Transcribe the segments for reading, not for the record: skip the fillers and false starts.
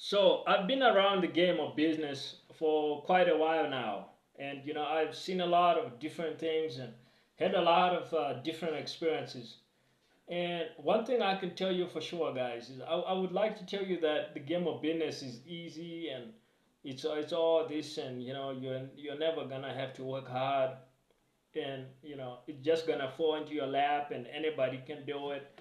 So I've been around the game of business for quite a while now, and I've seen a lot of different things and had a lot of different experiences. And one thing I can tell you for sure, guys, is I would like to tell you that the game of business is easy and it's all this, and you're never gonna have to work hard, and it's just gonna fall into your lap, and anybody can do it,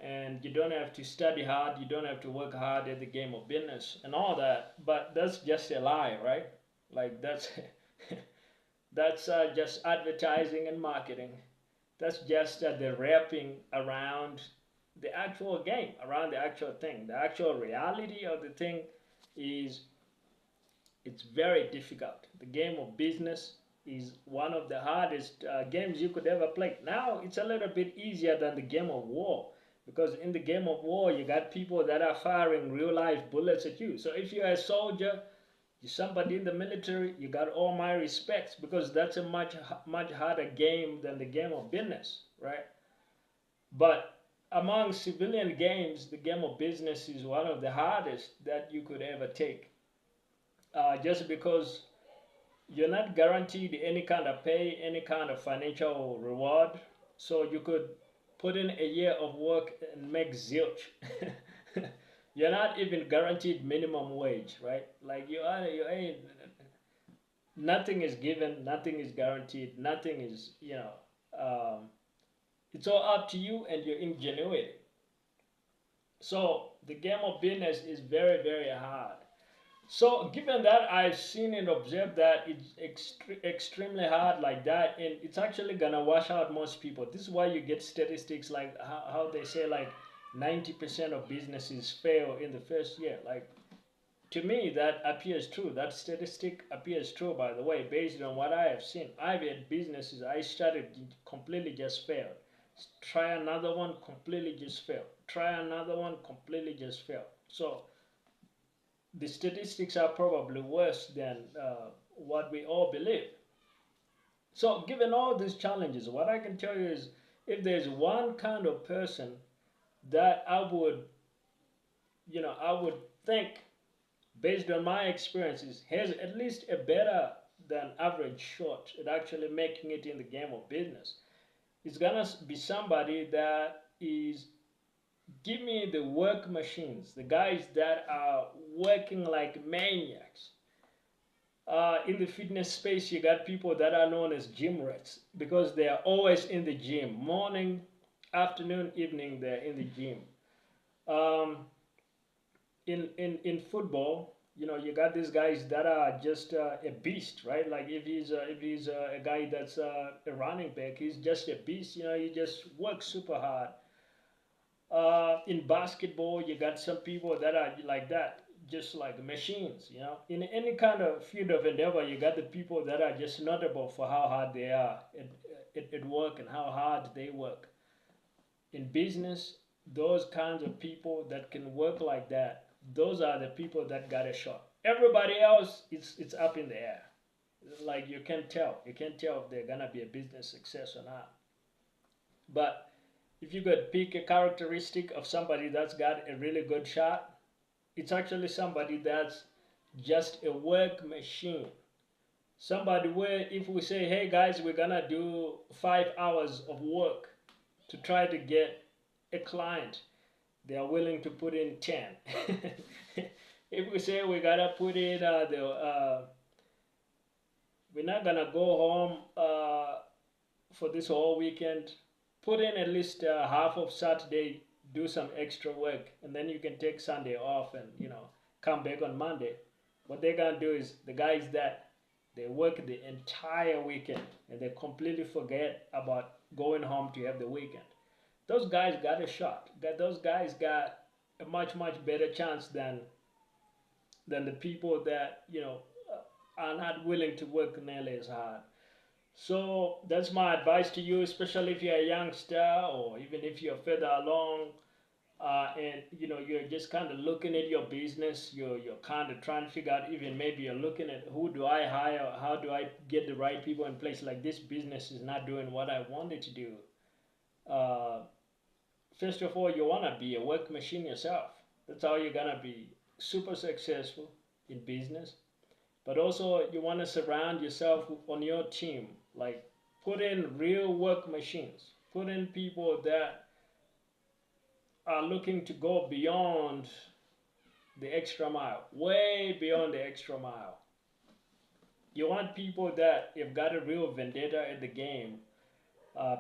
and you don't have to study hard, you don't have to work hard at the game of business and all that. But that's just a lie, right? Like that's that's just advertising and marketing. That's just the wrapping around the actual game, around the actual thing. The actual reality of the thing is it's very difficult. The game of business is one of the hardest games you could ever play. Now it's a little bit easier than the game of war, because in the game of war you got people that are firing real life bullets at you. So if you're a soldier, you're somebody in the military, you got all my respects, because that's a much harder game than the game of business, right? But among civilian games, the game of business is one of the hardest that you could ever take, just because you're not guaranteed any kind of pay, any kind of financial reward. So you could put in a year of work and make zilch. You're not even guaranteed minimum wage, right? Like you ain't, nothing is given, nothing is guaranteed, nothing is, it's all up to you and your ingenuity. So the game of business is very, very hard. So, given that, I've seen and observed that it's extremely hard like that, and it's actually gonna wash out most people. This is why you get statistics like how they say like 90% of businesses fail in the first year. Like, to me, that appears true. That statistic appears true, by the way, based on what I have seen. I've had businesses I started completely just failed. Try another one, completely just failed. Try another one, completely just failed. So the statistics are probably worse than what we all believe. So, given all these challenges, what I can tell you is, if there's one kind of person that I would think, based on my experiences, has at least a better than average shot at actually making it in the game of business, it's gonna be somebody that is, give me the work machines, the guys that are working like maniacs. In the fitness space, you got people that are known as gym rats, because they are always in the gym, morning, afternoon, evening. They're in the gym. Um, in football, you got these guys that are just a beast, right? Like if he's a guy that's a running back, he's just a beast. He just works super hard. In basketball, you got some people that are like that, just like machines. In any kind of field of endeavor, you got the people that are just notable for how hard they are at work and how hard they work. In business, those kinds of people that can work like that, those are the people that got a shot. Everybody else, it's up in the air. Like you can't tell if they're gonna be a business success or not. But if you could pick a characteristic of somebody that's got a really good shot, it's actually somebody that's just a work machine. Somebody where, if we say, hey guys, we're gonna do 5 hours of work to try to get a client, they are willing to put in 10. If we say we gotta put in we're not gonna go home for this whole weekend, put in at least half of Saturday, do some extra work, and then you can take Sunday off and come back on Monday. What they're gonna do is, the guys that they work the entire weekend and they completely forget about going home to have the weekend. Those guys got a shot. Those guys got a much better chance than the people that are not willing to work nearly as hard. So that's my advice to you, especially if you're a youngster or even if you're further along, and you're just kind of looking at your business. You're kind of trying to figure out, even maybe you're looking at, who do I hire? How do I get the right people in place? Like, this business is not doing what I wanted to do. Uh, First of all, you want to be a work machine yourself. That's how you're gonna be super successful in business, but also you want to surround yourself on your team, like put in real work machines, put in people that are looking to go beyond the extra mile, way beyond the extra mile. You want people that have got a real vendetta in the game,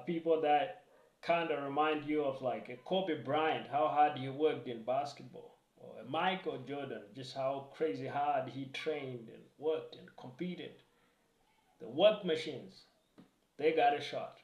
people that kind of remind you of like a Kobe Bryant, how hard he worked in basketball, or a Michael Jordan, just how crazy hard he trained and worked and competed. The work machines, they got a shot.